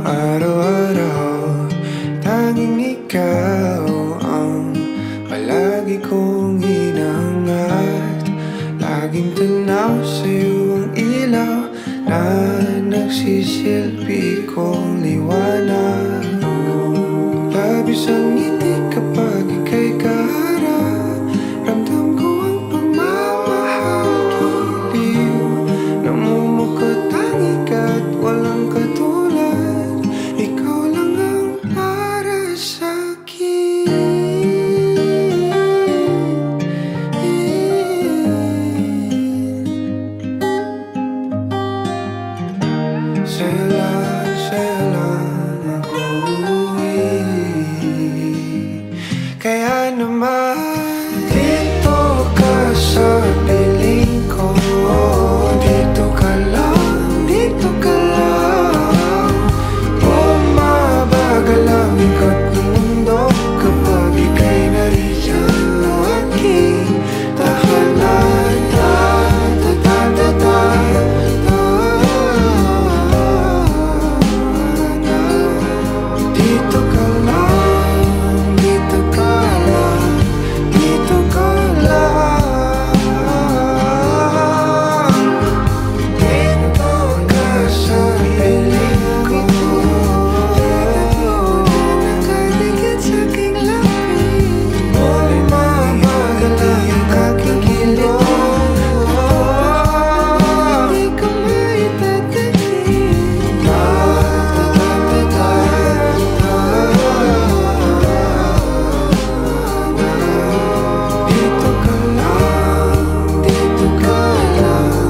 Araw-araw, tanging ikaw ang palagi kong hinahangat. Laging tanaw sa'yo ang ilaw na nagsisilbi kong liwanag. Labis ang ngiti kapag ika'y kaharap. Ramdam ko ang pagmamahal, giliw. Namumukot tanging ka't walang katulad. Ikaw lang ang para sa'kin. Sa'yo lang ako kaya naman dito ka sa piling ko. Dito ka lang, dito ka lang. Bumabagal ang ikot ng mundo kapag ika'y nariyan na aking tahanan. Dito ka lang, dito ka lang, dito ka lang. Dito ka sa piling ko. Nakadikit sa aking labi. Bumabagal ang aking kilong. Hindi ko maitatakin. Dito ka lang, dito ka lang,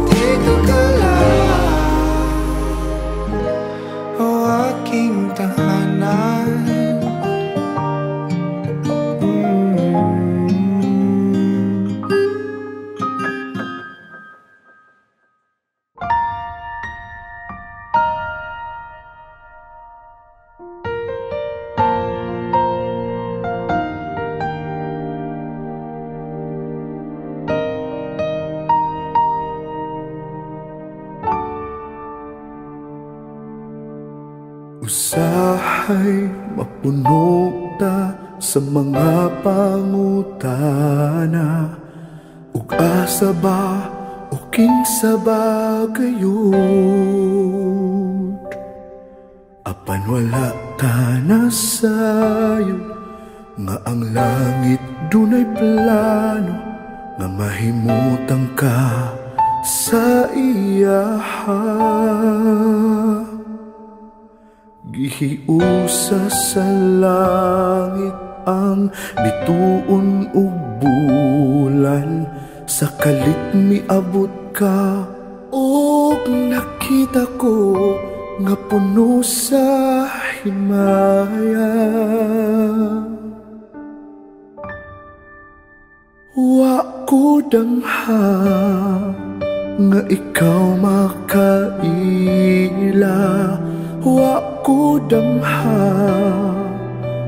dito ka lang. O aking tahanan. Usahay mapuno ta sa mga pangutana, ug asa ba o kinsa ba gayud. Apan wala ta na sayo nga ang langit dunay plano nga mahimutang ka sa iyaha. Gihiusa sa langit ang bituon ug bulan, sa kalit miabot ka ug nakita ko nga puno sa himaya. Wa ko dangha nga ikaw makaila. Wa ko damha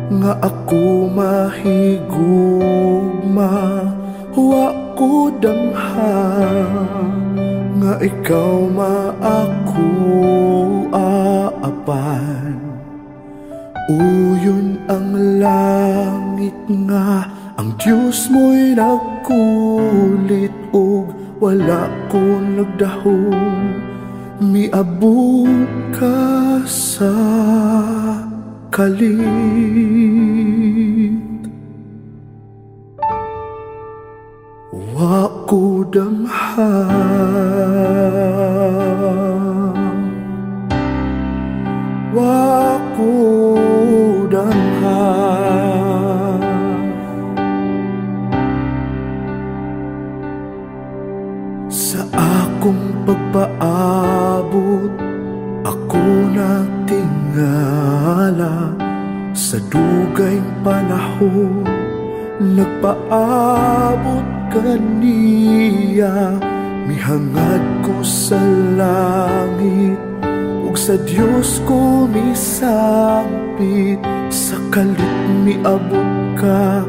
nga ako mahigugma. Wa ko damha nga ikaw maaku aapan. Uyon ang langit nga ang Diyos mo'y nagkulit ug wala ko nagdahong. Miabot ka sa kalit. Wa ko damha, wa ko damha. Sa akong pagpaabot, ako natingala sa dugay panahon. Nagpaabot kaniya Mihangad ko sa langit, ug sa Dios ko misambit. Sa kalit miabot ka,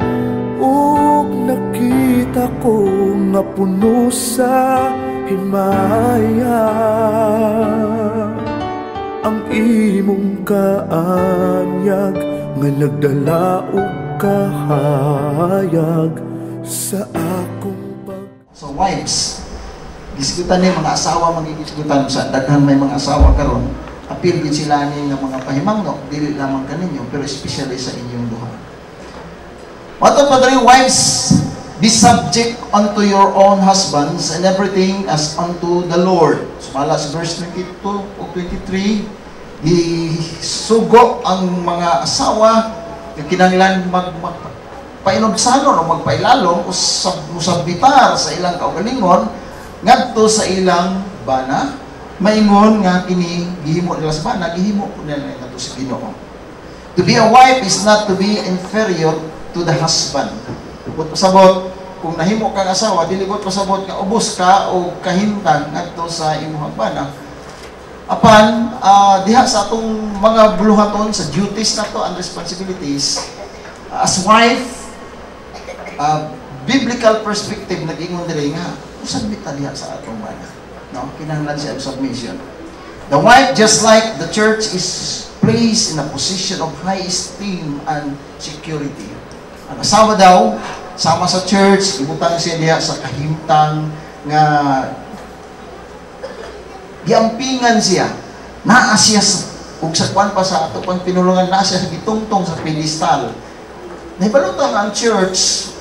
ug nakita ko nga puno sa himaya. Ang imong kaanyag nga nagdala og kahayag sa akong pag... So wives, gisgutan ni mga asawa, magigisgutan sa daghan may mga asawa karon, apil gid sila ni nga mga pahimangno, dili lamang kaninyo pero especially sa inyong duha. What of other wives, be subject unto your own husbands and everything as unto the Lord. Sumala sa verse 22 o 23, gisugo ang mga asawa nga kinahanglan magpainobsanon o magpailalom o musabbitar sa ilang kaugalingon ngadto sa ilang bana, maingon nga kini gihimo nila sa bana, gihimo po nila ngadto sa Ginoo. To be a wife is not to be inferior to the husband. But pasabot, kung nahimo kang asawa, dili ko pasabot nga ubos ka o kahintang ngadto sa imong bana. Apan, diha sa atong mga buluhaton sa duties na to and responsibilities, as wife, biblical perspective nag-ingon diri nga usab bita diha sa atong bana, no? Kinahanglan siya og submission. The wife, just like the church, is placed in a position of high esteem and security. Ang asawa daw sama sa church, ibutang siya diha sa kahimtang nga giampingan siya, naa siya ug sa kwan pa sa ato pang pinulungan, naa siya gitungtong sa pedestal. Nahibalutan ang church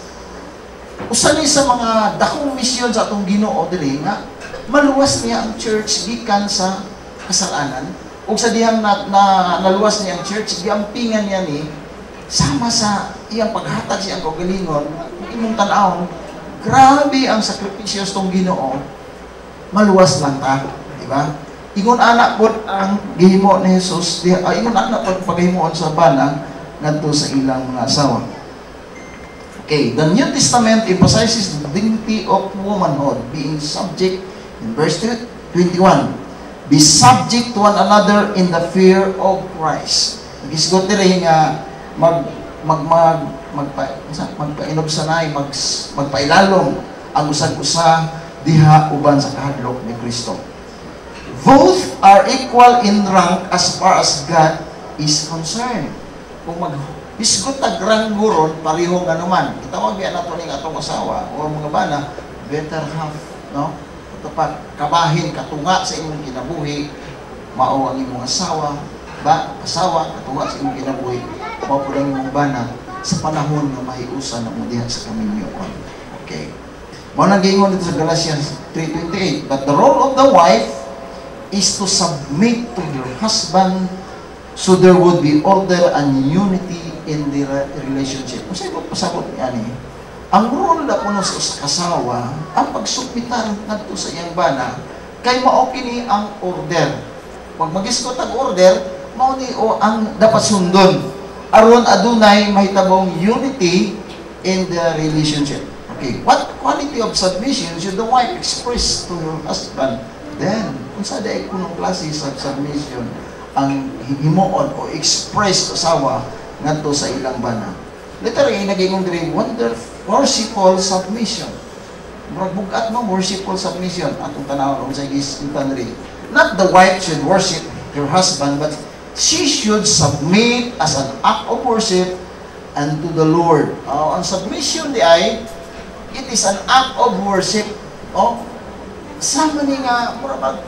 usa ni sa mga dakong misyon sa atong Ginoo dili nga maluwas niya ang church gikan sa kasalanan, ug sa dihang naluwas niya ang church, giampingan niya ni sama sa iyang paghatag siyang kaugalingon. Imong tan-awon, grabe ang sakripisyo sa atong Ginoo, maluwas lang ta. Diba? Ingon anak po ang gihimo ni Jesus, ingon anak po paghimuon sa bana ngadto sa ilang mga asawa. Okay, the New Testament emphasizes the dignity of womanhood, being subject in verse 21. Be subject to one another in the fear of Christ. Nagisgot diri nga magpainom sanay, magpailalom ang usag-usa diha uban sa kahadlok ni Kristo. Both are equal in rank as far as God is concerned. Kung mag-isgot tagrangguron, pareho nga naman. Itawag yan nato ning atong asawa o mga bana, better half, no? Kapag kabahin, katunga sa imong kinabuhi, mao ang imong asawa, katunga sa imong kinabuhi, mao po ang imong bana sa panahon nga mahiusan na mo diha sa kaminyoon. Okay. Mao nang giingon dito sa Galatians 3:28, but the role of the wife is to submit to your husband so there would be order and unity in the relationship. Kung sa'yo pasabot niya ni, ang role na puno sa kasawa, ang pagsubmitan ngadto sa iyang bana, kay mao kini ang order. Pag mag-isgot ang order, mao ni o ang dapat sundon aron adunay mahitabong unity in the relationship. Okay, what quality of submission should the wife express to her husband? Then, kung sa daig kunong klase sa submission ang himuon o express asawa ngadto sa ilang bana. Literally, nagingong diri worshipful submission. Murag bugat no, worshipful submission atong tanawon sa gisintan diri. Not the wife should worship her husband, but she should submit as an act of worship unto the Lord. Ang submission di ay, it is an act of worship. Sama ni nga, murag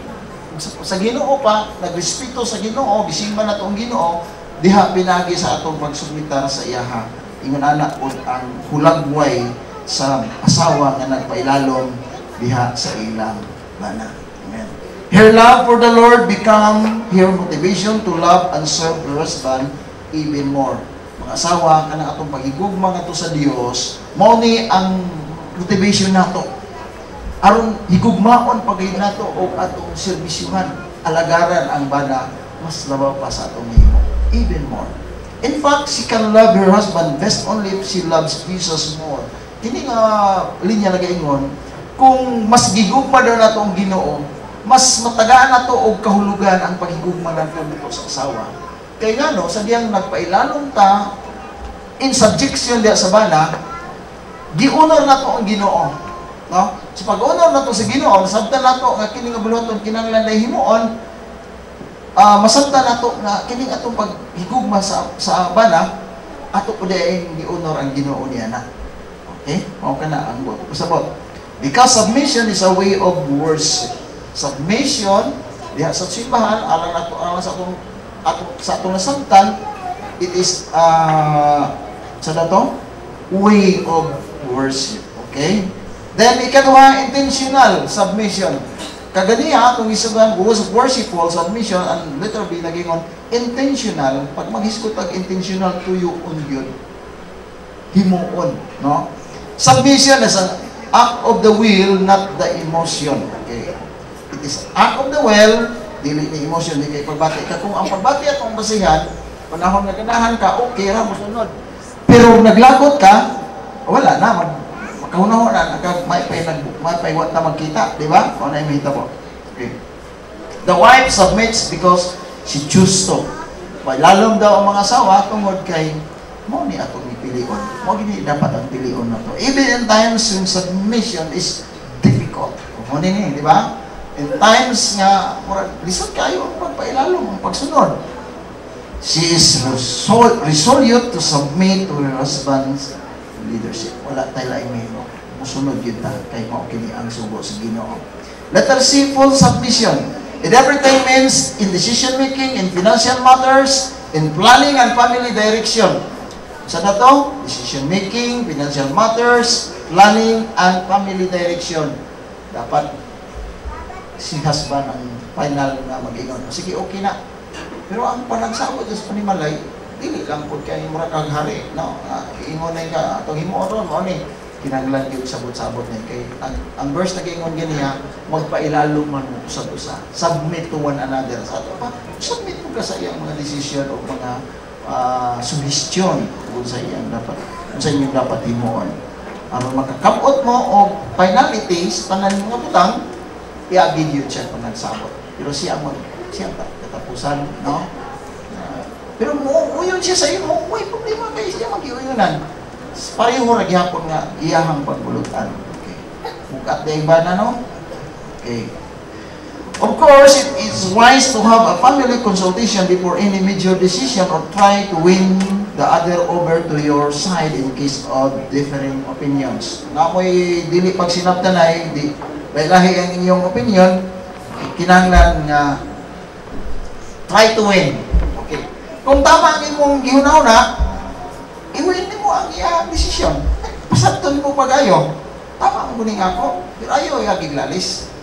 sa Ginoo pa, nagrespeto sa Ginoo, gisimba na itong Ginoo, diha pinagi sa atong pagsumitar sa iyaha. Ingon anak po ang hulagway sa asawa nga nagpailalom diha sa ilang bana. Amen. Her love for the Lord become her motivation to love and serve her husband even more. Mga asawa, kanang atong paghigugma nga to sa Dios, mao ni ang motivation nato. Aron higugmaon pagay nato o atong serbisyuhan, alagaran ang bana, mas labaw pa sa atong himo. Even more. In fact, she can love her husband best only if she loves Jesus more. Kini nga linya nagaingon, kung mas gigugma daw nato ang Ginoo, mas matagaan nato og kahulugan ang paghigugma nato sa asawa. Kay ngano sa diyang nagpailalom ta in subjection diya sa bana, gi-honor nato ang Ginoo. No? So pag-honor nato sa Ginoo, sabtan nato nga kini nga buluhaton kinahanglan na himuon, masabtan nato nga kini atong paghigugma sa bana ato po dahil gi-honor ang Ginoo niya na. Okay? Mao kana ang usabot. Because submission is a way of worship. Submission diha sa simbahan alang nato sa atong nasabtan, it is sa dato way of worship. Okay? Then ikaduha, intentional submission. Kaganiya atong isugan worshipful submission and letter B nagingon intentional. Pag maghisgot ag intentional tuyuon yun, himuon, no? Submission is an act of the will, not the emotion. Okay? It is act of the will, dili ni emotion, di kay pagbati ka. Kung ang pagbati atong basihan, panahon nga kanahan ka, okay ra mo sunod. Pero naglagot ka, wala na, magkahunahon na, may paiwat na magkita, di ba? O na imita po. Okay. The wife submits because she chooses to. Lalong daw ang mga asawa tungod kay mo ni atong ipilion. Mo gini dapat ang pilion na to. Even in times when submission is difficult. Mo ni, di ba? In times nga, lisod kayo ang pagpailalom, ang pagsunod. She is resolute to submit to her husband's leadership. Wala tayo laing may musunod yun ta kay mao kini ang sugo sa Ginoo. Letter C, full submission. It everything means in decision making, in financial matters, in planning and family direction. Sa nato, decision making, financial matters, planning and family direction. Dapat si husband ang final na mag-ingon. Sige, okay na. Pero ang panagsabot sa panimalay, dili lang po kayo mura kang hari. No? Iingon na ka, itong himuon ron, mo ni, kinaglan yung sabot-sabot na kay ang verse na kaingon ganiya, magpailalo man mo usab-usa. Submit to one another. Sa ato pa, submit mo ka sa iyang mga decision o mga suggestion kung sa iyang dapat, kung sa inyong dapat himuon. Aron makakapot mo o finalities, tanan mga butang, i-agid yun siya kung nagsabot. Pero siya katapusan, no? Pero uyon siya sa iyo, may problema kayo siya mag-iuyonan. Pareho nagyapon nga iyahang pagbulutan. Okay. Bukat na iba na, no? Okay. Of course, it is wise to have a family consultation before any major decision or try to win the other over to your side in case of differing opinions. Na mo'y dili pag sinabtanay, lahi ang inyong opinion, kinahanglan nga try to win. Okay. Kung tama ang imong gihuna-una, i-win mo ang iyang desisyon. Pasabton mo pag-ayo. Tama ang guning ako, pero ayaw yung lalis.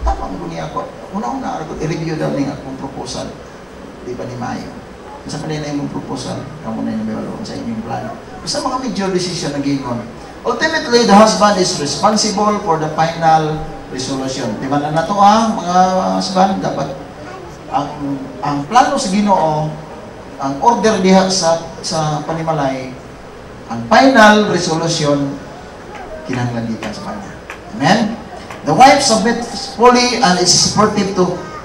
Tama ang guning ako. Una-una, i-review daw ng akong proposal. Di ba ni Mayo? Sa kanila yung proposal, kamo na yung may sa inyong plano. Basta mga major decision na gingon. Ultimately, the husband is responsible for the final resolution. Di ba na nato mga husband, dapat ang plano sa Ginoo, ang order diha sa panimalay, ang final resolution kinahanglan dito sa kanya. Amen? The wife submits fully and is supportive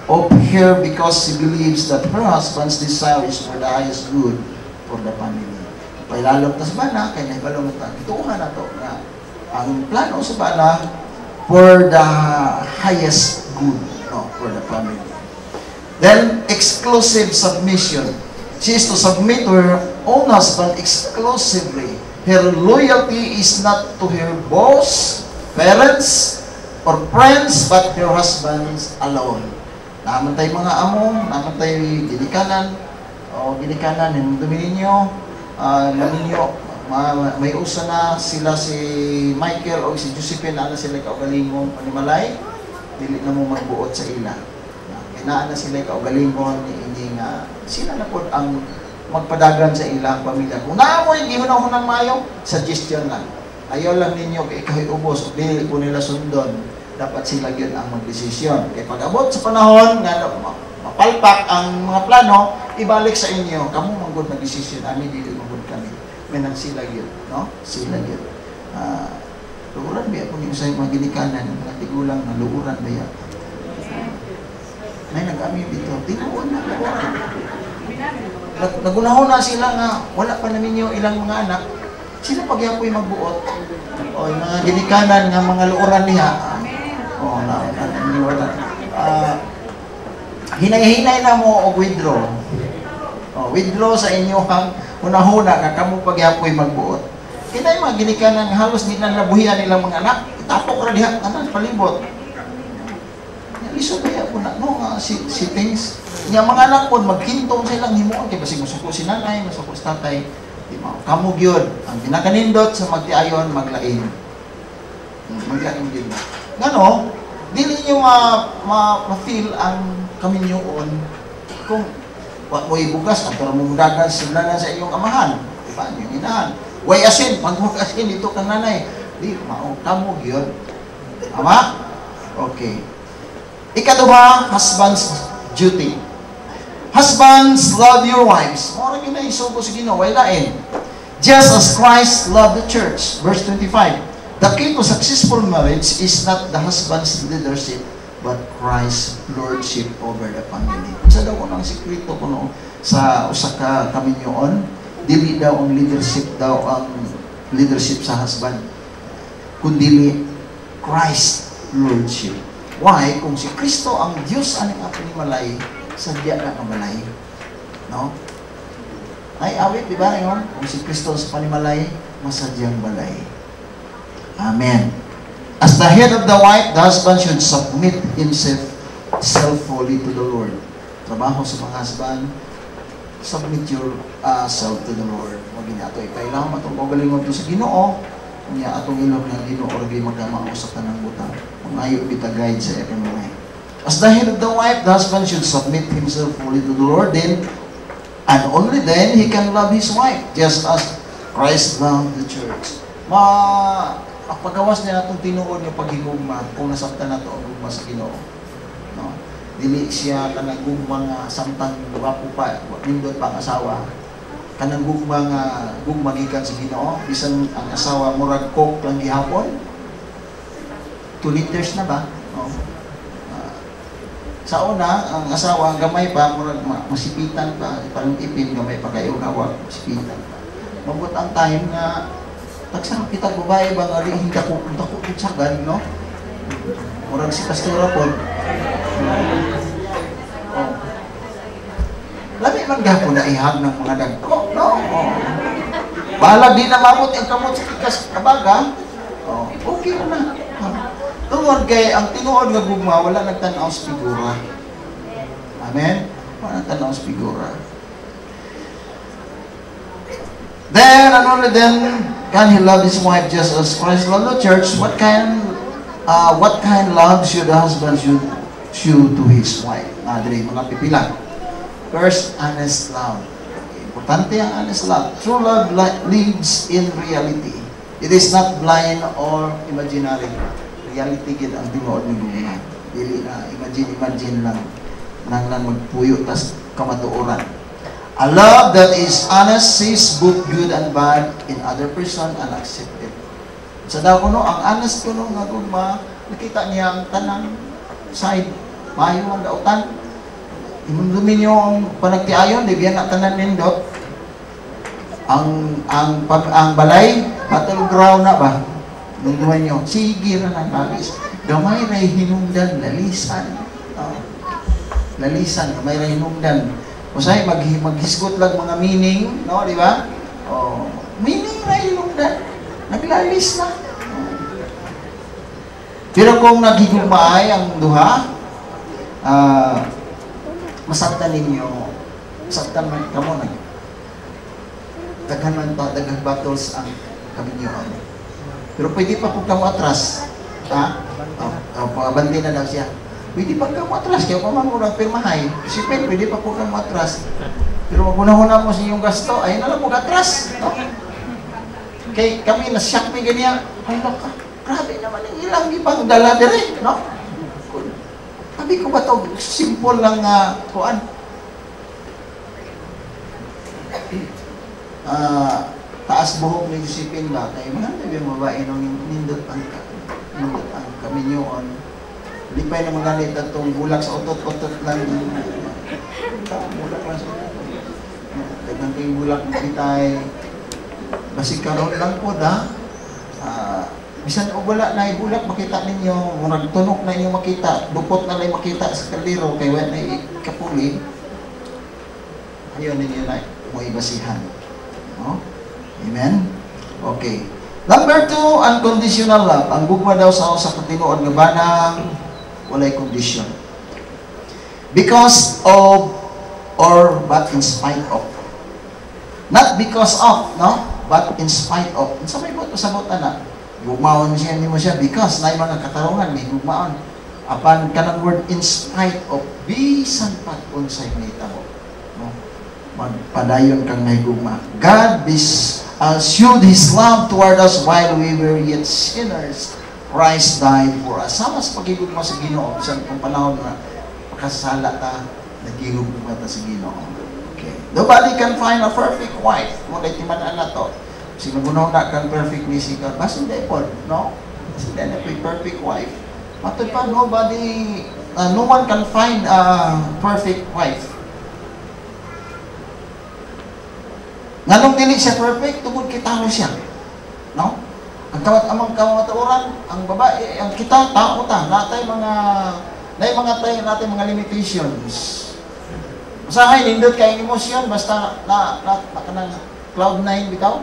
of her because she believes that her husband's desire is for the highest good for the family. Pailalong ta sa bana, kaya naibalong ta. Ituuhan na to na ang plano sa bana for the highest good, no, for the family. Then, exclusive submission. She is to submit to her own husband exclusively. Her loyalty is not to her boss, parents, or friends, but her husband's alone. Naman tayo mga amo, naman tayo ginikanan, o ginikanan ng dominio, laminyo, may usa na sila si Michael o si Josephine, na sila kaugalingong panimalay, dili na mo magbuot sa ila. Inaan na sila kaugalingon, ini nga sila na po ang magpadagan sa ilang pamilya. Kung naamoy, hindi mo na unang mayo, suggestion lang. Ayaw lang ninyo, ikaw ubos, dili po nila sundon. Dapat sila yun ang magdesisyon. Kaya pag abot sa panahon, nga mapalpak ang mga plano, ibalik sa inyo. Kamu manggod na desisyon, amin dili manggod kami. May nang sila yun, no? Sila yun. Luuran ba ako niyo sa mga ginikanan, mga tigulang na luuran ba yan? May nag-ami dito, tinuon na luuran. Nagunahon na sila nga, wala pa namin yung ilang mga anak, sila pagyapoy magbuot. O, yung mga ginikanan nga mga luuran niya, o, hinay-hinay na mo o withdraw. O, withdraw sa inyo hang hunahuna nga kamo pagyapoy magbuot. Kita yung mga ginikanan halos di na nabuhian nilang mga anak, itapok ra diha tanan palibot. Iso kaya po na no si things nya mga anak po magkintong silang himuon kay basig masuko si nanay, masuko si tatay. Di mo kamo gyud ang pinakanindot sa magtiayon maglain. Maglain gyud. Ngano, dili niyo ma-feel ang kaminyoon kung wa mo ibugas at mo mudagan sila sa inyong amahan, di ba? Yung inahan. Way asin, pag asin dito kang nanay. Di mao kamo gyud. Ama? Okay. Ikaduha, husband's duty. Husbands, love your wives. Mora gyud na isugo sa Ginoo, way lain. Just as Christ loved the church. Verse 25. The key to successful marriage is not the husband's leadership, but Christ's lordship over the family. Sa daw ko ng sikreto kuno sa usa ka kaminyoon, dili daw ang leadership sa husband, kundi Christ lordship. Why? Kung si Kristo ang Diyos aning apinimalay, sadya na kamalay. No? Ay awit, di ba yun? Kung si Kristo sa panimalay, masadyang balay. Amen. As the head of the wife, the husband should submit himself fully to the Lord. Trabaho sa mga husband, submit yourself to the Lord. Huwag niya ito. Kailangan matong pagalingon ito sa Ginoo. Niya atong ilog ng Ginoo or di magkamausap na ng buta. Kung ayaw guide sa economy. As the head of the wife, the husband should submit himself fully to the Lord. Then, and only then, he can love his wife. Just as Christ loved the church. Ang paggawas niya itong tinuod yung paghigugma kung nasabtan na ito ang gugma sa Ginoo. No? Dili siya kanang gugma nga samtang wapo pa, nindot pa ang asawa. Kanang gugma nga gugma gikan sa Ginoo, bisan ang asawa murag coke lang gihapon. 2 liters na ba? No? Sa una, ang asawa gamay pa, murag masipitan pa, parang ipin gamay pa kayo hawak, masipitan pa. Mabot ang time nga tagsang kita babae ba nga rin hindi ako sagad, no? Murag si pastora po. Oh. Labi man gapon na ihag ng mga dagko, no? Oh. Bahala di na mabot ang kamot sa kikas kabaga. Oh. Okay na. Tungod kay ang tinuod nga gugma wala nagtan-aw sa figura. Amen? Wala nagtan-aw sa figura. Then, and only then, can he love his wife just as Christ loved the church? What kind love should the husband show to his wife? Adri, mga pipila. First, honest love. Importante ang honest love. True love lives in reality. It is not blind or imaginary. Reality gid ang tinuod ni Ginoo. Dili na imagine lang nang magpuyo tas kamatuoran. A love that is honest sees both good and bad in other person and accept it. Sa daw kuno, ang honest kuno nga gugma, nakita niya ang tanang side. Mayo ang dautan. Imumdumin yung panagtiayon, di biyan na tanan nindot. Ang balay, battleground na ba? Nunduhan nyo, sige na ng labis. Gamay na hinungdan, lalisan. Lalisan, gamay na hinungdan. Usay maghisgot lang mga meaning, no, di ba? Oh, meaning na hinungdan. Naglalis na. Pero kung naghigugmaay ang duha, masaktan ninyo, masaktan man kamo na. Daghan man to, daghang battles ang kaminyoon. Pero pwede pa kung kamo atras. Pabandi na daw siya. Pwede pa kamo atras, kaya pa man murang pirmahay. Sipin, pwede pa po kamo atras. Pero magunahuna mo sa inyong gasto, ay na lang mo atras. No? Kay kami na-shock may ganyan. Ay baka, grabe naman yung ilang ibang dala dire, no? Sabi ko ba ito, simple lang kuan. taas buhok ni Josephine ba? Kaya mga yung babae nung nindot ang kaminyoon. Lipay na mga ganit at itong bulak sa otot-otot lang. Bulak lang sa otot. Dagang kayong bulak mo kitay. Basig karoon lang po da. Bisan o wala na ibulak makita ninyo. Murag tunok na inyo makita. Dupot na lang makita sa kaldero. Kaya wala na ikapuli. Ayun ninyo na mo ibasihan. No? Amen? Okay. Number 2, unconditional love. Ang gugma daw sa katinuod nga banang walay condition. Because of or but in spite of. Not because of, no? But in spite of. Sa may buto sa buta na. Gugmaon siya, hindi mo siya because na mga katarungan, may gugmaon. Apan kanang word in spite of, bisan pag unsay manita mo. No? Magpadayon kang may gugma. God showed His love toward us while we were yet sinners. Christ died for us. Sama sa pagigugma sa Ginoo. Sa panahon na pakasala ta, nagigugma ta sa Ginoo. Okay. Nobody can find a perfect wife. Muna itimanan na to. Sinugunaw na kang perfect ni Sika. Basta hindi po, no? Basta hindi na perfect wife. Matod pa, nobody, no one can find a perfect wife. Nganong dili siya perfect, tungod kita siya. No? Ang amang kamatuoran, ang babae, ang kita, tao ta, natay mga mga limitations. Usahay, nindot kayong emosyon, basta kanang cloud 9 bitaw,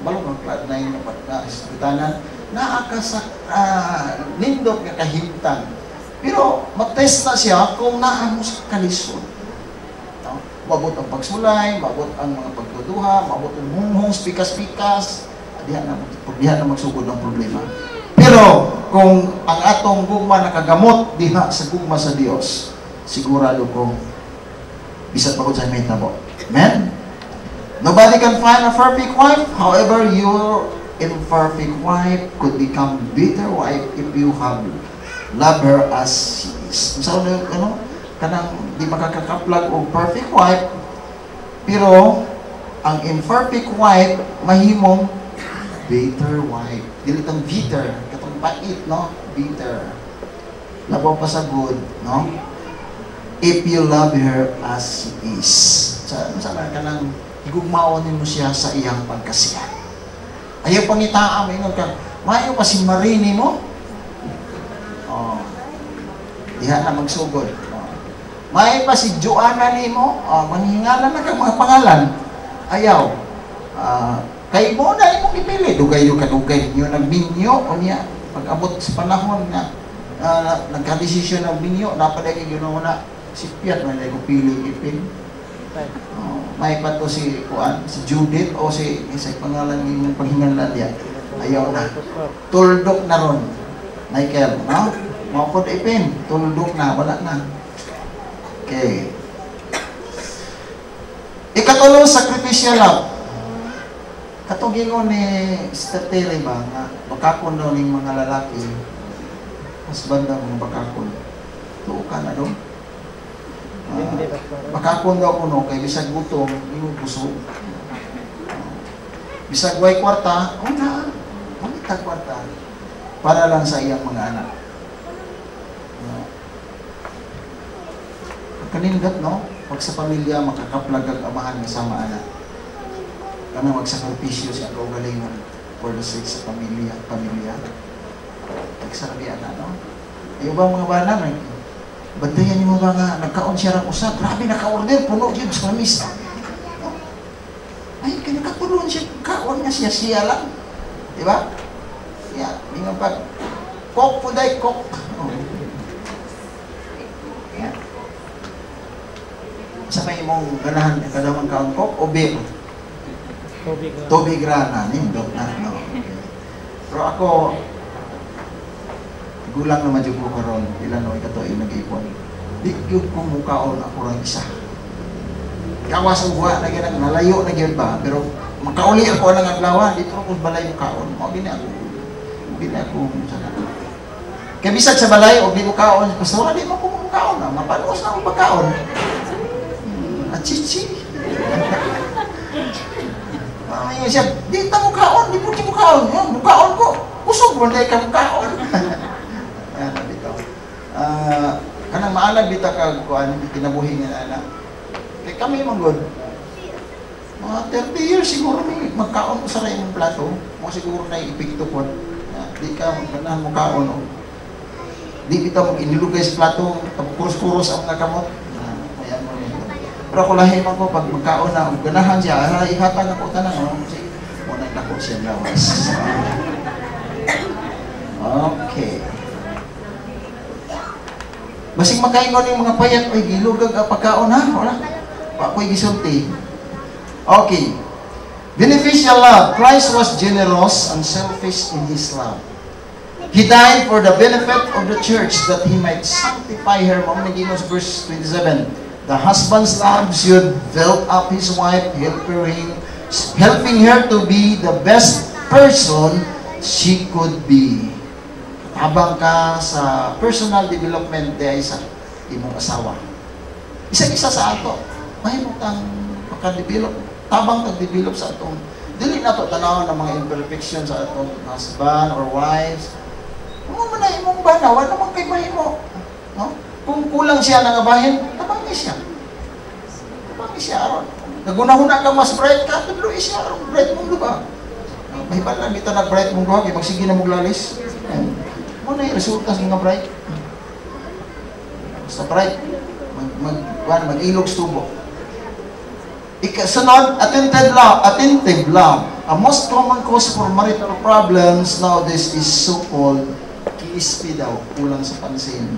balong ang cloud 9 na isbitanan, naakasak, nindot nga kahimtang. Pero, matest na siya kung naamo sa kalisod. No? Mabot ang pagsulay, mabot ang mga pagduduha, mabot ang hunghong, pikas-pikas, diha na magsugod ng problema. Pero kung ang atong gugma nakagamot diha sa gugma sa Dios, sigurado ko bisat pagod sa mahitabo. Amen? Nobody can find a perfect wife. However, your imperfect wife could become bitter wife if you have love her as she is. So, kanang di makakakaplag o perfect wife, pero ang imperfect wife mahimong bitter wife. Dili tang bitter, katong pait, no? Bitter. Labaw pa sa good, no? If you love her as she is. Sa ka nang igugmaon mo siya sa iyang pagkasiya. Ayaw pangitaan mo, ingon ka, mayo pa si Marini mo? Oh. Diha na magsugod. Oh. Mayo pa si Joanna ni mo? Oh, manghingalan na kang mga pangalan. Ayaw. Kay mo na imong ipili, dugay yung kadugay niyo nagbinyo o niya pag-abot sa panahon na nagka-desisyon ng binyo, napadagay yun na sipyat, may ko pili ipin. May pa to si Judith o si pangalan yung paghingalan niya. Ayaw na. Tuldok na ron. Michael, no? Maupod ipin, tuldok na, wala na. Okay. Ikatulong, sacrificial love. Katong gingon ni Sister Terry ba, nga bakakon daw ng mga lalaki, mas banda mga bakakon. Tuo ka na doon. Bakakon daw kuno, kay bisag gutom, yung busog. Bisag way kwarta, o na, manitag kwarta, para lang sa iyang mga anak. Kanindat, no? Pag sa pamilya, makakaplag ang amahan ng sama anak. Kanang magsakripisyo siya kaugalingon for the sake sa pamilya. Nagsabihan na, no? Ayaw ba mga bana, bantayan niyo ba nga, nagkaon siya ng usap, grabe naka-order, puno yun sa misa. No? Ay, kaya nakapunon siya, kaon niya siya lang. Diba? Yeah, nga pag, kok po day, kok. Oh. Yeah. Sa may mong ganahan, kadamang kaon kok, o beer? Tubig rana, nindot na. No? Okay. Pero ako, gulang naman yung ko karon, ilan o ikatoy nag-ipon. Di yung kumukaon ako rin isa. Kawas ang buha na gano'n, nalayo na gano'n ba? Pero makauli ako ng aglawan, dito ako balay yung kaon. O, di na ako, kaya bisag sa balay, o di ko kaon, pastora, di mo kumukaon na, mapalos na akong pagkaon. At chichi. Ngayon siya, di ta mukhaon, di po di mukhaon. Mukhaon ko. Kusog mo na ka mukhaon. Ayan, bitaw. Kanang maalag bitaw ka, kinabuhi nga anak. Kaya kami manggod. Mga 30 years siguro may magkaon ko sa rayong plato. Mga siguro na ipikto po. Di ka magkanahan mukhaon. Di bitaw inilugay sa plato, kuros-kuros ang mga kamot. Ayan mo nito. Pero ako lahim ako, pag magkaon na, ganahan siya, ihatag ako tanang, kasi muna ako siya lawas. Okay. Basing makaingon yung mga payat, ay gilugag ang pagkaon ha, wala. Ako'y gisulti. Okay. Beneficial love. Christ was generous and selfish in His love. He died for the benefit of the church that He might sanctify her. Mamaniginos verse 27. The husband's love should build up his wife, helping her to be the best person she could be. Habang ka sa personal development ay sa imong asawa. Isa-isa sa ato. Mahimong tang makadevelop. Tabang tag-develop sa atong. Dili na to tanaw ng mga imperfections sa atong husband or wives. Ano man na imong banaw, ano man kay mahimo. No? Kung kulang siya ng abahin, tabangi siya. Tabangi siya aron. Nagunahuna ka mas bright ka, tudlo siya aron bright mong duba. May lang dito na bright mong duha, kaya magsige na mong lalis. Muna yung resulta sa mga bright. Basta bright, mag-ilog stubo. Sunod, attentive love. A most common cause for marital problems nowadays is so-called KSP daw, kulang sa pansin.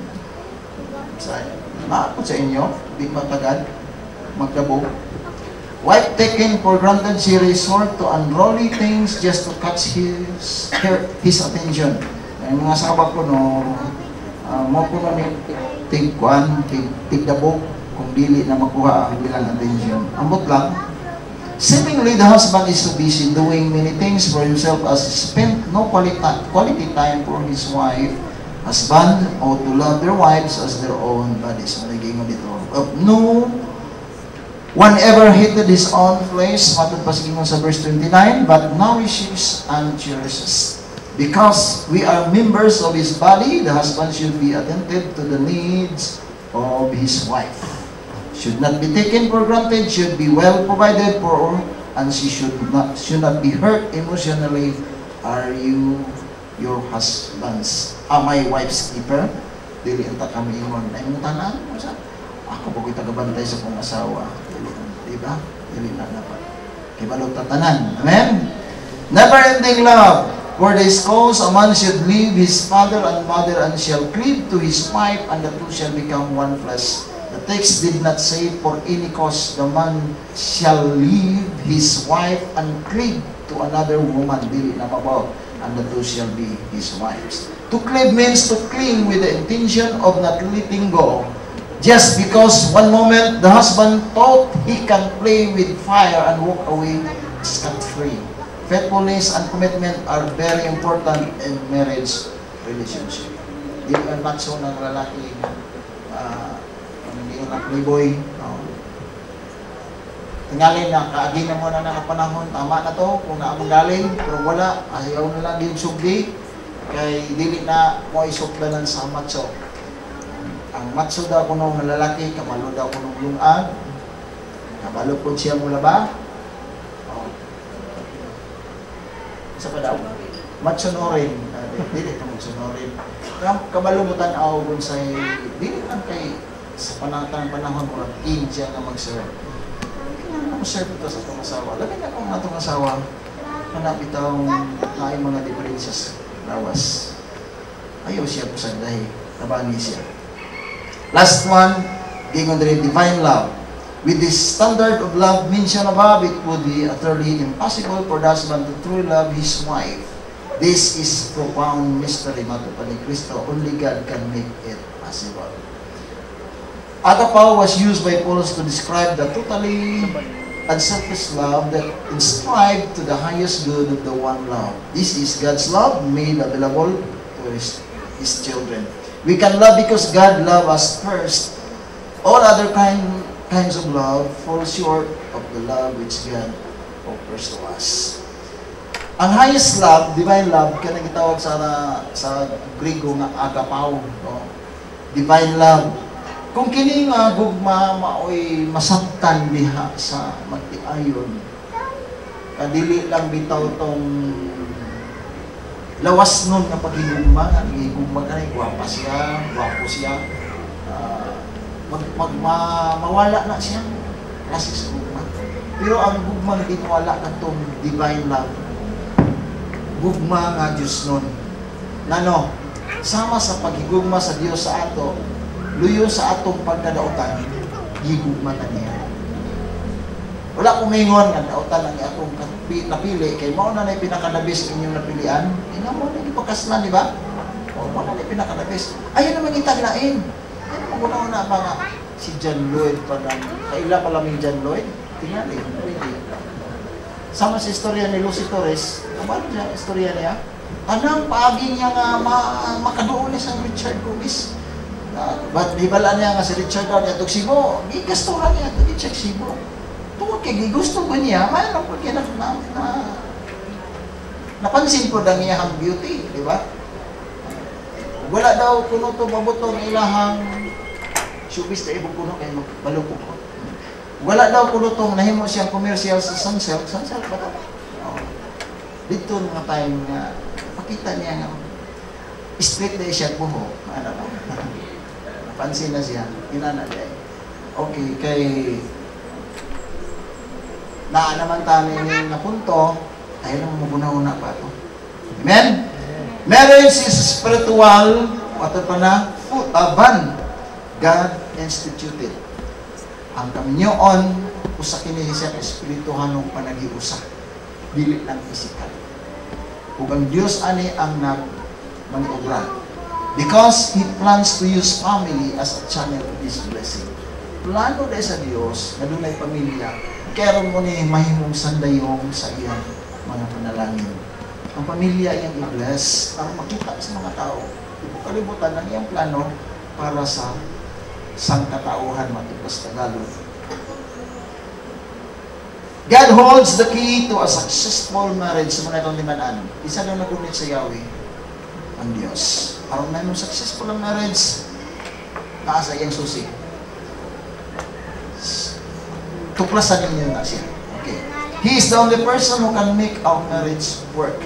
Naakot sa inyo, di matagad, magdabo. Wife taken for granted, she resort to unruly things just to catch his attention. Yung mga sahabat ko, mo ko na tigdabo, kung dili na makuha ang bilang attention. Ambot lang. Seemingly, the husband is so busy doing many things for himself as he spent no quality time for his wife. Husband ought to love their wives as their own bodies. No one ever hated his own flesh, matod pa sa verse 29, but nourishes and cherishes. Because we are members of his body, the husband should be attentive to the needs of his wife. Should not be taken for granted, should be well provided for, and she should not be hurt emotionally. Are you your husband's, my wife's keeper? Dili anta kami ingon na imong tanan. Ako po ko'y tagabantay sa kong asawa. Diba? Dili na dapat. Kibalog tatanan. Amen? Never-ending love. For this cause, a man should leave his father and mother and shall cleave to his wife, and the two shall become one flesh. The text did not say for any cause the man shall leave his wife and cleave to another woman. Dili na mabaw. And the two shall be his wives. To cleave means to cling with the intention of not letting go. Just because one moment the husband thought he can play with fire and walk away scot-free. Faithfulness and commitment are very important in marriage relationship. Di ba matso ng lalaki hindi na playboy. Tingalin na, kaagin na mo na nakapanahon, tama na to, kung naamagaling, pero wala, ayaw na lang yung sugdi, kay dili na mo isuplanan sa matso. Ang matso daw kuno ng lalaki, kabalo daw kuno ng lungag, kabalo po siya mula ba? Sa pa daw? Matsonorin, dili ka matsonorin. Kabalo mo tanaw kung sa'y, dili lang kay, sa panahon, kung king siya na mag-serve. Serve ito sa itong asawa. Labi na kung itong asawa, hanap itong na mga diferensya lawas. Ayaw siya po sa dahi. Nabani siya. Last one, gingon rin, divine love. With this standard of love mentioned above, it would be utterly impossible for the husband to truly love his wife. This is profound mystery, matupad ni Kristo. Only God can make it possible. Agape was used by Paul to describe the totally unselfish love that inscribed to the highest good of the one love. This is God's love made available to His children. We can love because God loved us first. All other kinds of love fall short of the love which God offers. refers to us. Ang highest love, divine love, kaya gitawag sa Griego nga agapao, no? Divine love. Kung kini nga gugma maoy masabtan diha sa magtiayon, kadili lang bitaw tong lawas nun nga paghigugma, nagigugma ka na, gwapa siya, gwapo siya, mawala na siya, klase sa gugma. Pero ang gugma na ginwala na itong divine love, gugma nga Diyos nun. Nano, sama sa paghigugma sa Diyos sa ato, luyo sa atong pagkadautan, gigugma na niya. Wala kong mingon nga dautan ang atong napili, kay mao na pinakadabis inyong napilian, ina mo na ipakaslan, di ba? O, mao na pinakadabis. Ayun naman itaglain. Ayun naman una-una pa nga, si John Lloyd pa lang. Kaila pa lang yung John Lloyd. Tingnan eh, really. Sama sa istorya ni Lucy Torres, kabalo siya ang istorya niya. Anang paagi niya nga makadoon niya sa Richard Gomez. But hibala niya nga si Richard daw niya, Tugsibo, gigasturan niya, Richard Sibo. Tungkol kay gusto ba niya, mayroon po kaya napansin ko lang niya ang beauty, di ba? Wala daw kuno to mabutong ilahang showbiz na ibong kuno kay magbalukok ko. Wala daw kuno tong nahimo siyang commercial sa Sunsilk ba to? Dito nga time nga pakita niya nga straight na siya buho, ano ba? Napansin na siya, inana niya. Okay, kay na naman tayo na punto, tayo lang mabuna-una pa ito. Amen? Marriage is spiritual, what pa na? Bond. God instituted. Ang kaminyoon, usa kini siya espirituhanong panagiusa. Dili lang physical. Ug ang Dios ani ang nagmanobra. Because He plans to use family as a channel of His blessing. Plano dahil sa Dios, na dunay pamilya, kaya mo ni mahimong sandayong sa iyang mga panalangin. Ang pamilya iyang i-bless para makita sa mga tao. Kalibutan ang iyang plano para sa sangkatauhan matipos Tagalog. God holds the key to a successful marriage sa mga itong limanan. Isa na nagunit sa Yahweh, ang Diyos. Para na yung successful ang marriage, naasa iyang susi. Tuklasan ninyo na siya. Okay. He is the only person who can make our marriage work.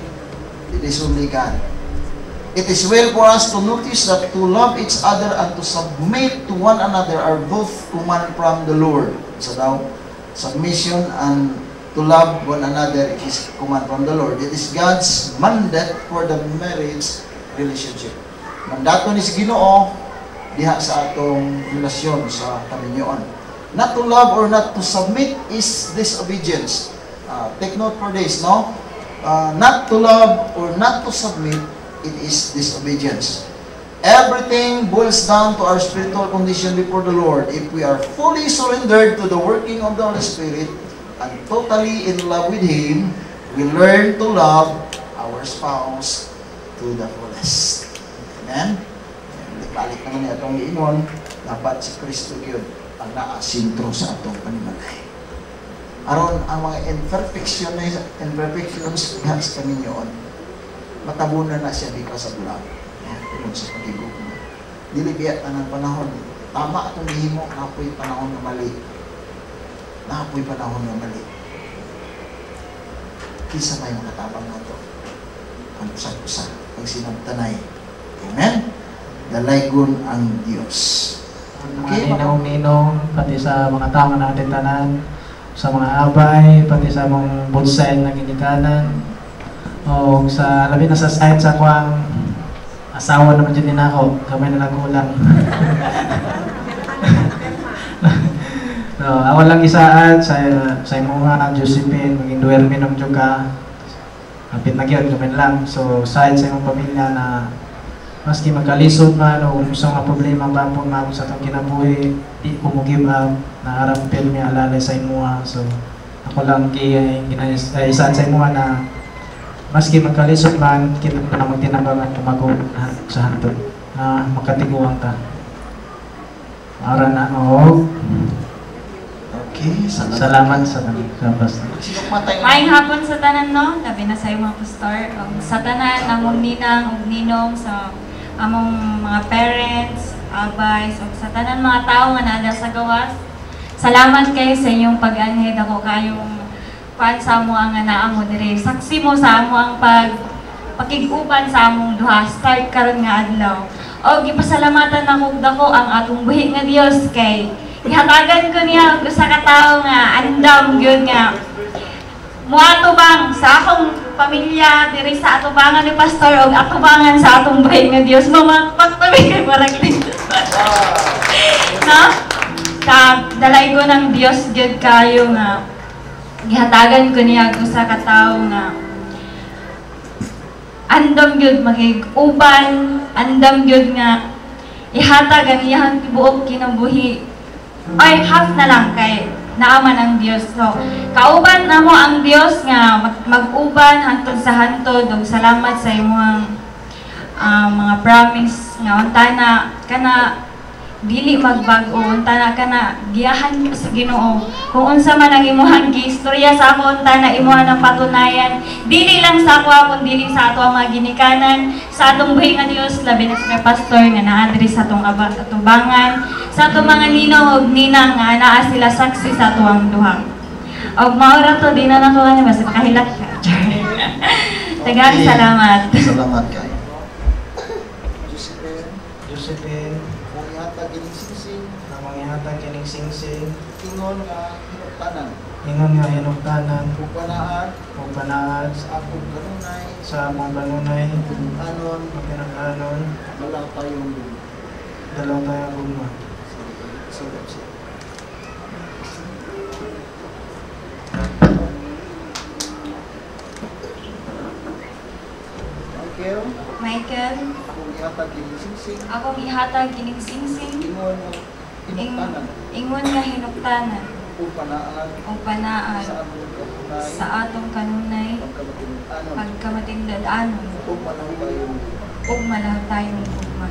It is only God. It is well for us to notice that to love each other and to submit to one another are both command from the Lord. So now, submission and to love one another is command from the Lord. It is God's mandate for the marriage relationship. Mandato ni si Ginoo diha sa atong relasyon sa kaminyoon. Not to love or not to submit is disobedience. Take note for this, no? Not to love or not to submit, it is disobedience. Everything boils down to our spiritual condition before the Lord. If we are fully surrendered to the working of the Holy Spirit and totally in love with Him, we learn to love our spouse to the fullest. Amen? Balik naman niya itong iinon, dapat si Kristo yun ang naasintro sa atong panimalay. Aron ang mga imperfections diha sa kaminyoon, matabunan na siya because of love. Tungkol sa pag-ibig mo. Dili biya tanang panahon. Tama atong gihimo, napoy panahon na mali. Napoy panahon na mali. Kisa may makatabang na ito. Ang usag-usag, ang sinabtanay. Amen? Dalaygon ang Diyos. Okay, mga ninong-ninong, pati sa mga tama natin tanan, sa mga abay, pati sa mga bulsay na ginikanan, o sa labi na sa side sa kuwang asawa naman dyan din ako, kamay na nagulang. No, ako lang isaad sa mga Josephine, maging duwermi ng juga, kapit na gyud kamay lang. So, side sa imong pamilya na maski magkalisod man o kung sa mga problema ba po man sa itong kinabuhi, di ko mo give up, naarampil may alalay sa imuha. So, ako lang isaan sa imuha na maski magkalisod man, kita ko na magtinambangan tumago sa hantod na makatiguang ka. Para na, Okay, Salamat sa pastor. Sinong matay Maayong hapon sa tanan, no? Labi na sa'yo mga pastor. Sa tanan, among ninang ug ninong, sa among mga parents, abay, so sa tanan mga tao nga naada sa gawas. Salamat kayo sa inyong pag-anhid. Ako kayong pan sa amo ang naamo dire. Saksi mo sa amo ang pakiguban sa among duha. Start karon nga adlaw. O gipasalamatan ako dako ang atong buhi nga Dios kay ihatagan ko niya og usa ka tawo nga andam gyud nga muatubang sa akong pamilya diri sa atubangan ni pastor og atubangan sa atong buhi nga Dios mamagpagtabi kay marag no? Sa dalay ko ng Dios gyud kayo nga gihatagan ko niya og usa ka tawo nga andam gyud magig-uban, andam gyud nga ihatag ang iyang tibuok kinabuhi. Ay half na lang kay naaman ang Dios. So, kauban namo ang Dios nga mag-uban hantod sa hantod ug salamat sa imong mga promise nga untana kana dili magbago untana kana giyahan mo sa Ginoo kung unsa man ang imong giistorya sa ako untana imuha ng patunayan dili lang sa ako kundi sa ato ang mga ginikanan sa atong buhi nga Dios labi na sa pastor nga naa diri sa atong atubangan sa atong mga ninong ug ninang nga naa sila saksi sa atuang duha og maura to di na nako ani basta makahilat ka. Daghang salamat. Salamat kayo. Josephine, Kung ihatag ining singsing, na manghihatag kining singsing, ingon nga hinuktanan, ingon nga hinungtanan, ug panaan ug panaad sa akong kanunay, sa among kanunay, anon, pinag-anon, wala tayong lupa. dalaw tayo guma. Sulat siya. Michael, Kung ihatag ining singsing, akong ihatag kining singsing ingon nga hinuktanan, ingon nga hinuktanan ug panaan ug panaan sa akong kanunay, sa atong kanunay pagkamatindad-anon, pagkamatindad-anon ug wala tayong ug malaw tayong ugma.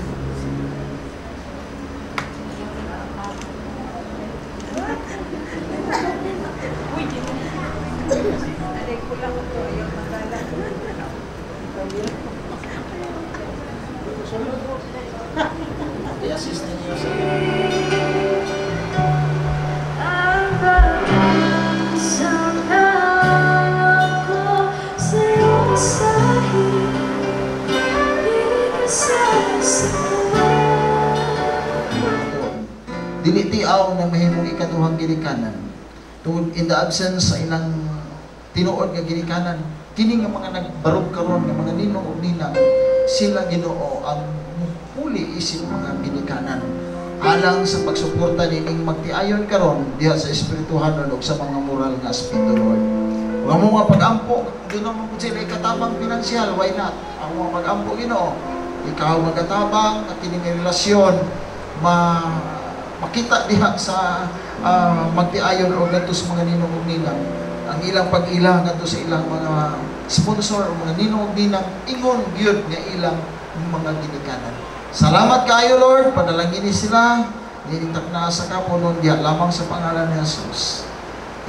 i-assist ninyo sa dili tiaw na mahimong ikaduhang ginikanan tungod in the absence sa ilang tinuod nga ginikanan kini nga mga nagbarog karon nga mga ninong ug ninang sila Ginoo ang muli isip mga ginikanan alang sa pagsuporta nining magtiayon karon diha sa espirituhanon ug sa mga moral nga aspeto Lord. Ug ang mga pag-ampo doon naman po sila ikatabang pinansyal, why not? Ang mga pag-ampo Ginoo, ikaw magatabang at kining relasyon makita diha sa magtiayon o ngadto sa mga ninong ug ninang ang ilang pag-ila ngadto sa ilang mga sponsor o mga ninong ug ninang ingon gyud nga ilang mga ginikanan. Salamat kayo Lord, padalangin sila ninitak na sa kapunon diha lamang sa pangalan ni Jesus.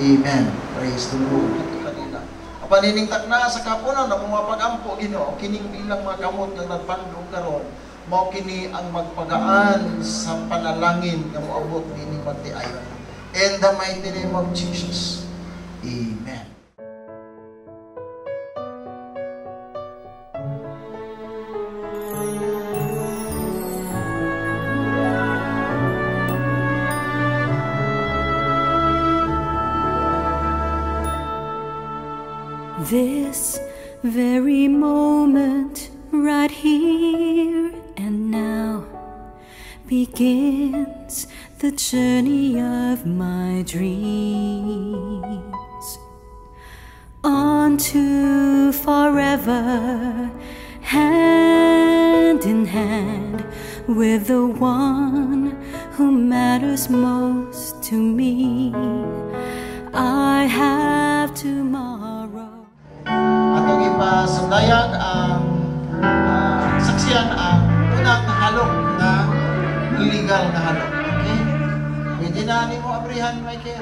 Amen. Praise the Lord. Ito kanila. Paniningtak na sa kapunon na mga pag-ampo Ginoo kining ilang mga kamot nga nagpandong karon mao kini ang magpagaan sa panalangin nga moabot nining magtiayon. In the mighty name of Jesus. Amen. This very moment, right here and now, begins the journey of my dreams. On to forever, hand in hand, with the one who matters most to me. I have tomorrow. Atong ipasundayag ang saksiyan ang unang halok na illegal na halok. Okay? Pwede na ni mo abrihan, Michael.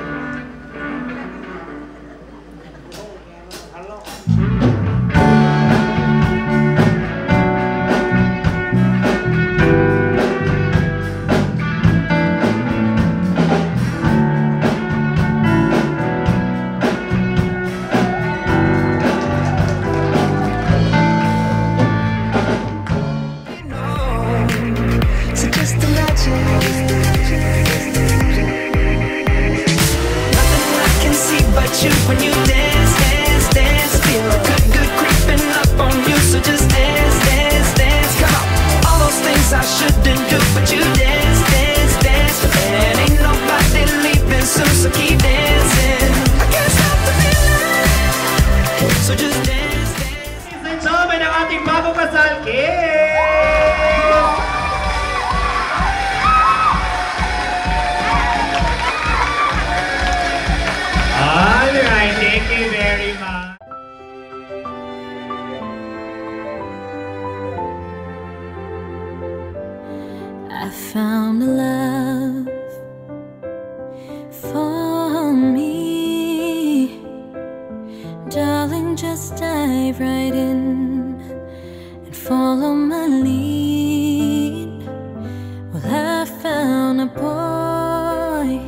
a boy,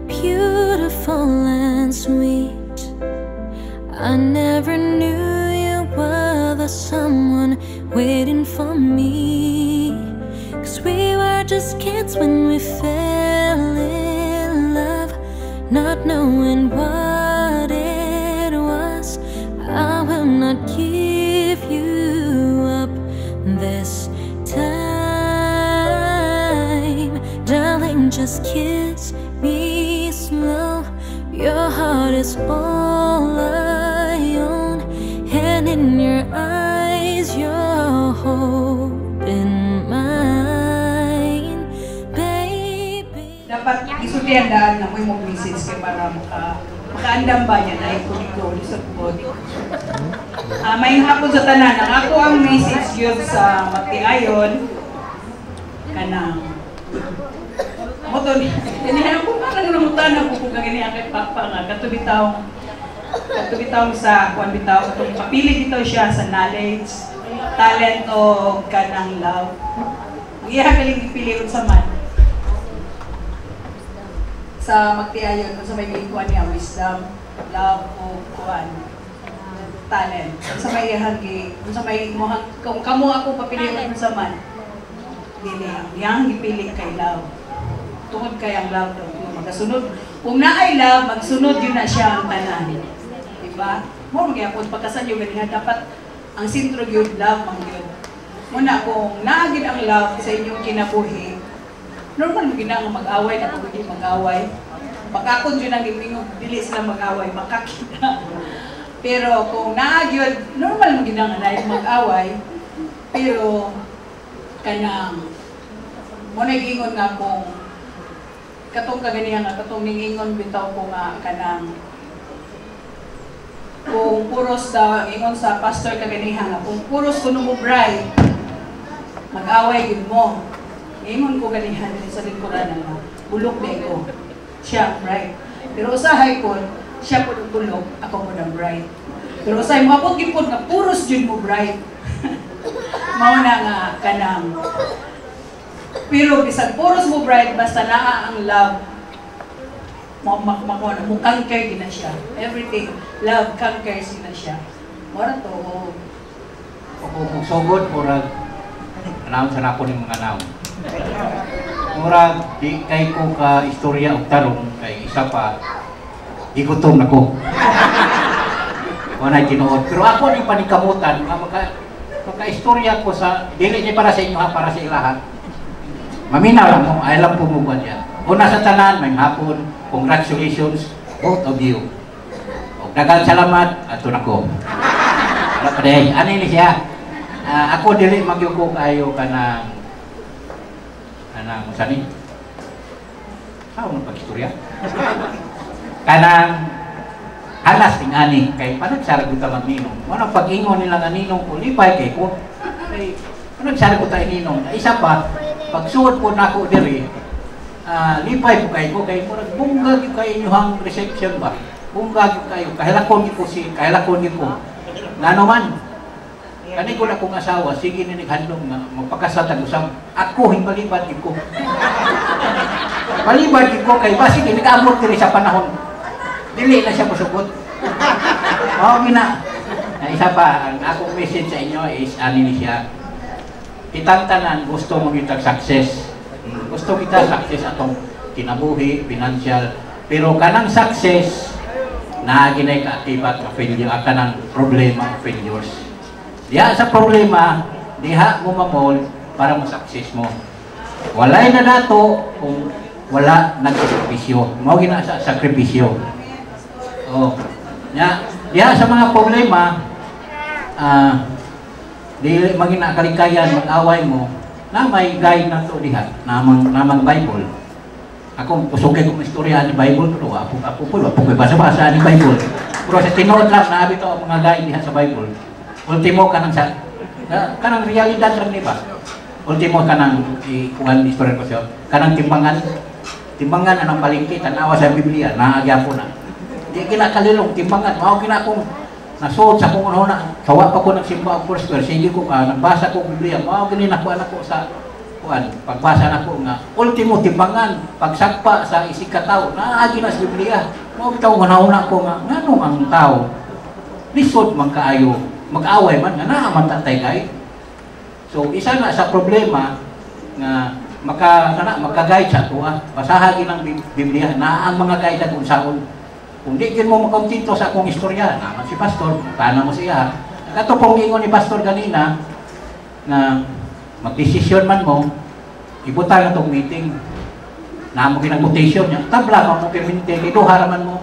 beautiful and sweet. I never knew you were the someone waiting for me. 'Cause we were just kids when we fell in love, not knowing what it was. I will not give you up this time. Darling, just kiss me slow. Your heart is all I own, and in your eyes you're holding mine, baby. Dapat isultihan daan na mo message kay para makaandam ba niya na iko sa body. May hapon sa tanan ang ako ang message yun sa Magtiayon kanang moto ni ako parang namutan ako kung gani akay papa nga katubitaw sa kuan bitaw katong papili bitaw siya sa knowledge, talent o kanang love. Ang iya kaling ipili sa man sa Magtiayon kung sa may kuan niya wisdom, love o kuan talent. Sa may ihagi, sa may kung kamo ako papiliin sa man. Dili yang gipili kay love. Tungod kay ang love daw magasunod. Kung naay love, magsunod yun na siya ang tanan. Diba? Mo magyapon pagkasan yung ganyan dapat ang sentro gyud love man gyud. Muna kung naagid ang love sa inyong kinabuhi, normal mo gina nga mag-away na pag mag-away. Pagkakon yun ang gipingog, dili sila mag-away, makakita. Pero kung naagyod, normal mo ginang anay mag-away, pero kanang mo nag-ingon nga kung katong kaganihan nga, katong ningingon bitaw ko nga kanang kung puros daw, ingon sa pastor kaganihan nga, kung puros kuno mo bride, mag-away yun mo. Ingon ko ganihan din sa lingkuran nga, bulok na ko, siya bride. Pero usahay ko, siya po ng bulok, ako po ng bride. Pero usahay mo ako gipon nga puros yun mo bride. Mauna nga kanang. Pero bisan puros mo bride, basta naa ang love, mo conquer din na siya. Everything, love conquers din na siya. Mara to, kung sugod, murag, anawon sa nako ng mga anawon. Murag, di kay ko ka istorya o tarong, kay isa pa, igutom na ko. Wala tinuod. Pero ako ni panikamutan, maka-istorya ko sa, dili niya para sa inyo ha, para sa ilahan. Maminaw lang mo, ay lang po mo ba yan. Una sa tanan, may hapon, congratulations, both of you. O dagang salamat, ato na ko. Wala pa rin, ano yun siya? Ako dili magyuko kayo ka ng sani? Sao mo pag-istorya? Kanang alas ting ani kay panagsarag ko ta magninong. Ano pag-ingon nila nga ninong ko lipay kay ko. Kay panagsarag ko ta ninong. Isa pa pagsuot po nako diri lipay po kay ko kay murag bunga gyud kay inyong reception ba. Bunga gyud kayo kahilakon gyud ko kahilakon gyud ko. Ngano man kani ko na kong asawa sige ni naghandom nga magpakasatag usab ako himbalibad gyud ko. Balibad gyud ko kay basi nag-abot diri sa panahon. Dili na siya musukot. Oo, gina. Isa pa, ang akong message sa inyo is, ani ni siya, kitang tanan, gusto mo kita success. Gusto kita success atong kinabuhi, financial. Pero kanang success, naaginay ka akibat ka failure, kanang problema, failures. Diha sa problema, diha mo mamol para mo-success mo. Walay na dato kung wala nag-sakripisyo. Mao gina sa sakripisyo. Oh, ya sa mga problema, di maging nakalikayan, mag-away mo, na may guide na to diha, namang Bible. Ako, pusukay kong istorya ni Bible, pero ako po basa-basa ni Bible. Pero sa tinuod lang, nabi to mga guide diha sa Bible. Ultimo kanang realidad lang di ba? Ultimo kanang ikuhan istorya ko siya, kanang timbangan anong palingki, tanawa sa Biblia, naagya po na. Di kinakalilong, timbangan, mao kinakong nasuot sa kung ano na, kawa pa ko nagsimba ang first verse, hindi ko nagbasa ko Biblia, mao gininakuan ako sa pagbasa na ko nga, ultimo timbangan, pagsagpa sa isig ka tao, naagi na sa Biblia. Mga bitaw, manahuna ko nga, nganong ang tao, lisod man kaayo, mag-away man, nga naaman tatay kay. So, isa na sa problema, nga, maka-guide sa tuwa, basahagi ng Biblia, na ang mga guide kung saan. Kung di mo makontento sa akong istorya, naman si Pastor, paano mo siya. Ito pong ingon ni Pastor kanina, na mag-desisyon man mo, ibuta na itong meeting. Na mo kinag-mutation niya, tabla mo perminte, kinuha raman mo.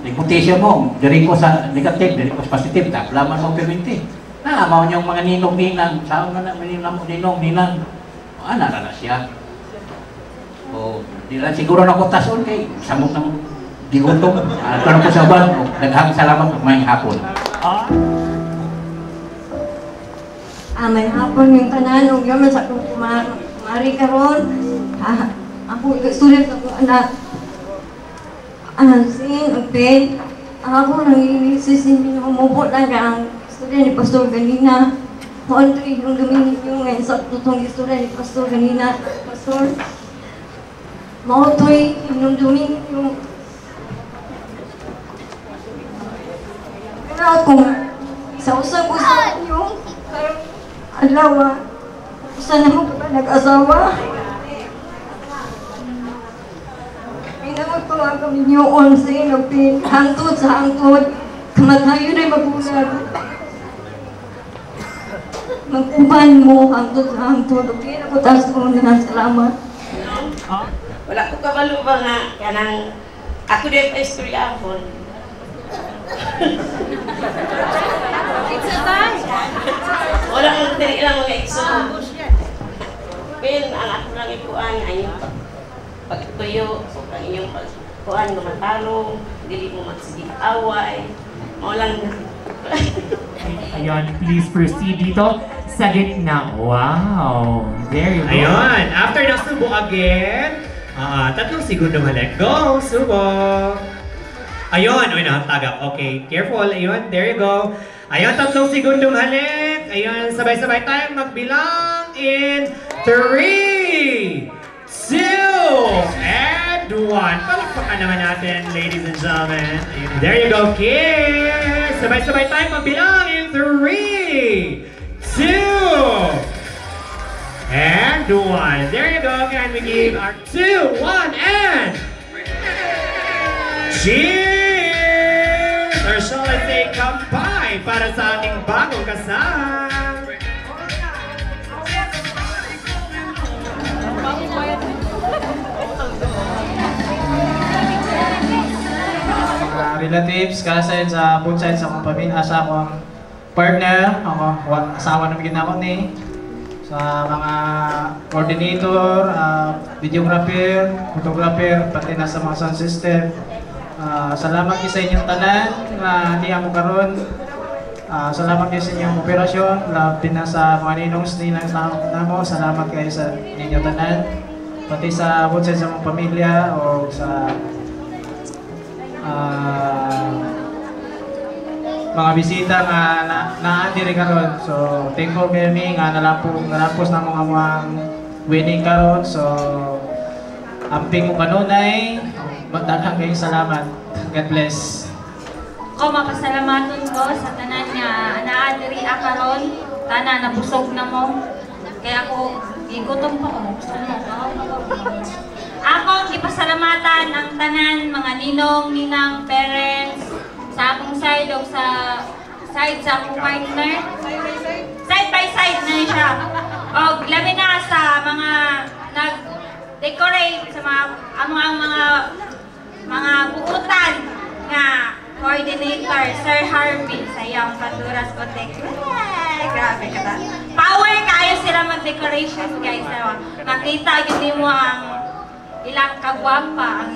Nag-mutation mo, diri ko sa negative, diri ko sa positive, tabla man mo perminte. Naamaw niyong mga ninong-ninang, saan na ninong-ninang, ana na siya. O, di lang siguro na ko tason kay, samot ng digutong. Tanong ko sa uban, daghang salamat at may hapon. May hapon yung tanan, o yaman sa kong mari karon. Ako, student ako, anak. Sin, okay. Ako, nangisis hindi umubo lang ka ang student ni Pastor ganina. Country, yung gamin yung sa tutong student ni Pastor ganina. Pastor, mautoy, yung duming yung kaya kung sa usang gusto yung alawa, saan mo ka nag-asawa? Pinamag ko nga kami niyo 11, hangtod sa hangtod, kamatayo na magulag. Mag-uban mo hangtod sa hangtod, okay na ko taas ko na salamat. Wala ko kabalo ba nga, kanang ako din pa istorya ako. Wala kang dili lang mga igsoon. Pero ang ako lang ikuan ay yung pagtuyo, ang inyong pagkuan ng matalong, dili mo magsigig away. Walang Ayun, please proceed dito sa gitna. Wow! There you go. Ayun, after ng subo again, 3 segundo halik. Go, subo! Ayun, uy na, tagap. Okay, careful. Ayun, there you go. Ayun, 3 segundong halik. Ayun, sabay-sabay tayo magbilang in 3, 2, and 1. Palakpakan naman natin, ladies and gentlemen. Ayun, there you go, kids. Sabay-sabay tayo magbilang in 3, 2, and 1. There you go. Can we give our 2, 1, and cheers! Or shall I say, kampay para sa ating bagong kasal. Relatives, kasayad sa both sides sa akong pamilya, sa akong partner, asawa na bigyan ako ni, sa mga coordinator, videographer, photographer, pati na sa mga sound system. Salamat kayo sa inyong tanan na hindi mo karon. Salamat kayo sa inyong operasyon, labi na sa mga ninongs nilang na mo. Salamat kayo sa inyong tanan, pati sa both sides sa mga pamilya o sa mga bisita nga naandi rin karon. So thankful kami nga nalapos na mga winning karon. So amping mo kanunay, daghang kayong salamat. God bless. Ako mapasalamaton ko sa tanan nga naadiri karon, tanan nabusog na mo. Kaya ako igutom pa ko. Akong ipasalamatan ang tanan mga ninong, ninang, parents sa akong side o sa side sa akong partner. Side by side na siya. O labi na sa mga nag-decorate sa mga buutan nga coordinator, Sir Harvey sa iyang Panduras Botek. Grabe ka ba? Power kayo sila mag-decoration guys. Makita yun mo ang ilang kagwapa.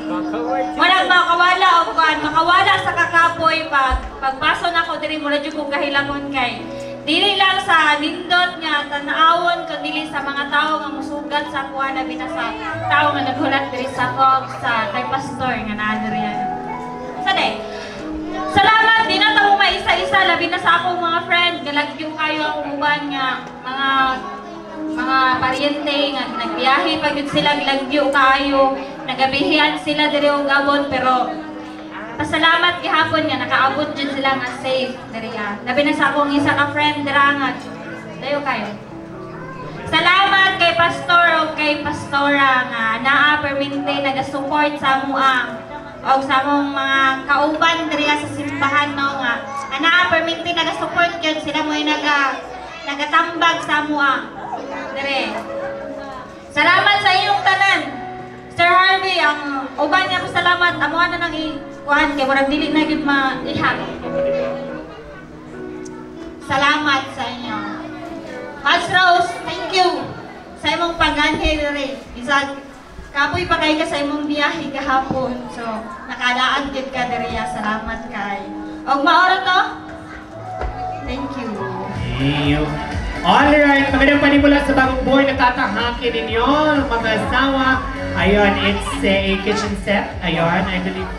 Walang makawala o kuan, makawala sa kakapoy pagpaso na ko diri mo radyo kong kahilangon kay. Dili lang sa nindot nga tanaawon kundi sa mga tao nga musugat sa kuan na binasa. Tao nga naghulat diri sa kog sa kay pastor nga naa diri. Sade. Salamat din na mo maisa-isa labi na sa akong mga friend, galagyo kayo ang uban nga mga mga paryente nga nagbiyahe pag yun sila gilagyo kayo, nagabihian sila diri og abot pero pasalamat gihapon nga nakaabot jud sila nga safe diri ya. Labi na sa akong isa ka friend dira nga dayo kayo. Salamat kay pastor o kay pastora nga naa permente naga-support sa amoa o sa among mga kauban diri sa simbahan no nga naa permente naga-support gyud sila mo nagatambag sa amoa dire. Salamat sa inyong tanan. Sir Harvey, ang uban niya pasalamat amo na nang ikuan kay murag dili na gyud maihag. Salamat sa inyo. Mas Rose, thank you sa imong pag-anhe dire. Isag kapoy pa kay ka sa imong biyahe kahapon. So nakadaan gid ka dire. Salamat kay. Og maoro to. Thank you. Alright, magandang panimula sa bagong buhay na tatahakin ninyo, mga asawa. Ayun, it's a kitchen set. Ayun, I believe.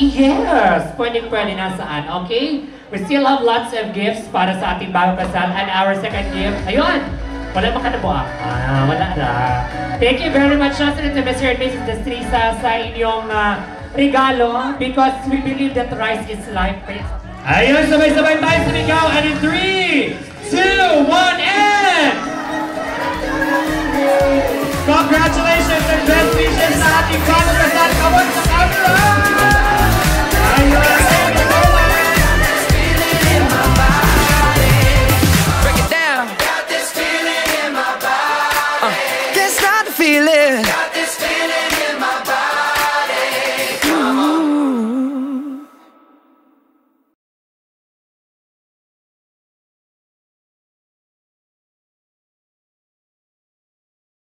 Yes, pwede nasaan, okay? We still have lots of gifts para sa ating bagong kasal. And our second gift, ayun, wala makanabuak. Wala na. Thank you very much, Justin, to Mr. and Mrs. Destrisa sa inyong regalo because we believe that rice is life. Ayun, sabay-sabay tayo sumigaw. And in 3, 2, 1, and... Congratulations and